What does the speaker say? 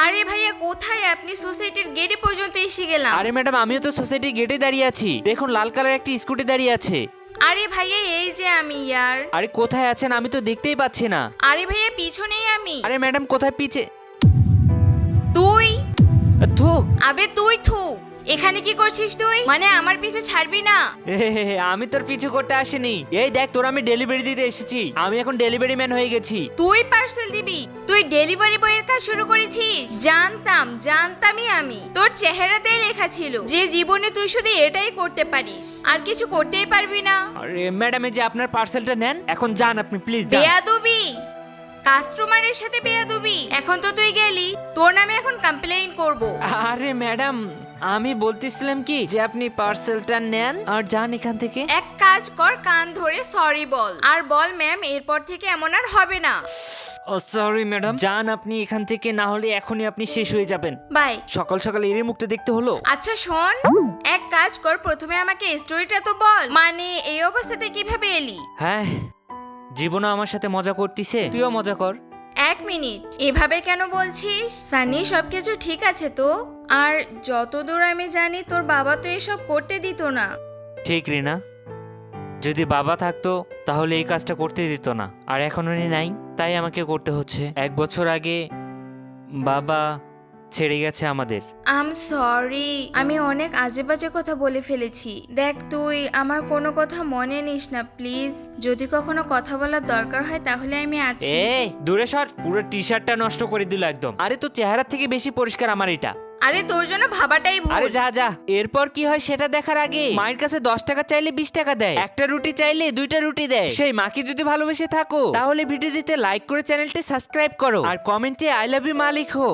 আরে ভাইয়া কোথায় আপনি? সোসাইটির গেটে পর্যন্ত এসে গেলাম। আরে ম্যাডাম, আমিও তো সোসাইটির গেটে দাঁড়িয়ে আছি। দেখুন লাল কালার একটি স্কুটি দাঁড়িয়ে আছে। আরে ভাইয়া এই যে আমি ইয়ার। আরে কোথায় আছেন? আমি তো দেখতেই পাচ্ছি না। আরে ভাইয়া পিছনেই আমি। আরে ম্যাডাম কোথায় পিছে? তুই থু। আবে তুই থু, এখানে কি করছিস তুই? মানে আমার পিছু ছাড়বি না? আমি তোর পিছু করতে আসিনি। এই দেখ, তোর আমি ডেলিভারি দিতে এসেছি। আমি এখন ডেলিভারি ম্যান হয়ে গেছি। তুই পার্সেল দিবি? তুই ডেলিভারি বয়ের কাজ শুরু করেছিস? জানতামই আমি। তোর চেহারাতেই লেখা ছিল যে জীবনে তুই শুধু এটাই করতে পারিস, আর কিছু করতেই পারবি না। আরে ম্যাডাম, এই যে আপনার পার্সেলটা নেন। এখন যান আপনি, প্লিজ যান। বেয়াদবি, কাস্টমারের সাথে বেয়াদবি। এখন তো তুই গেলি, তোর নামে এখন কমপ্লেইন করব। আরে ম্যাডাম, আমি বলতেছিলাম কি যে আপনি পার্সেলটা নেন আর যান এখান থেকে। এক কাজ কর, কান ধরে সরি বল, আর বল ম্যাম এরপর থেকে এমন আর হবে না। ও সরি ম্যাডাম, যান আপনি এখান থেকে, না হলে এখনই আপনি শেষ হয়ে যাবেন। বাই। সকাল সকাল এর মুখটা দেখতে হলো। আচ্ছা শোন, এক কাজ কর, প্রথমে আমাকে স্টোরিটা তো বল, মানে এই অবস্থাতে কিভাবে এলি? হ্যাঁ, জীবনও আমার সাথে মজা করতিছে, তুইও মজা কর। এক মিনিট, এভাবে কেন বলছিস? সানি সবকিছু ঠিক আছে তো? আর যতদূর আমি জানি তোর বাবা তো এসব করতে দিত না। ঠিক রিনা, যদি বাবা থাকতো তাহলে এই কাজটা করতে দিত না, আর এখন উনি নাই, তাই আমাকে করতে হচ্ছে। 1 বছর আগে বাবা ছেড়ে গেছে আমাদের। আম সরি, আমি অনেক আজে বাজে কথা বলে ফেলেছি। দেখ তুই আমার কোনো কথা মনে নিস না প্লিজ। যদি কখনো কথা বলার দরকার হয় তাহলে আমি আছি। দূরে সর, পুরো টি শার্টটা নষ্ট করে দিল একদম। আরে তোর চেহারা থেকে বেশি পরিষ্কার আমার এটা। আরে তোর জন্য ভাবাটাই ভুল। আরে যা যা, এরপর কি হয় সেটা দেখার আগে মায়ের কাছে 10 টাকা চাইলে 20 টাকা দেয়, একটা রুটি চাইলে 2টা রুটি দেয়। সেই মাকে যদি ভালোবেসে থাকো তাহলে ভিডিও দিতে লাইক করে চ্যানেলটি সাবস্ক্রাইব করো, আর কমেন্টে আই লাভ ইউ মা লিখো।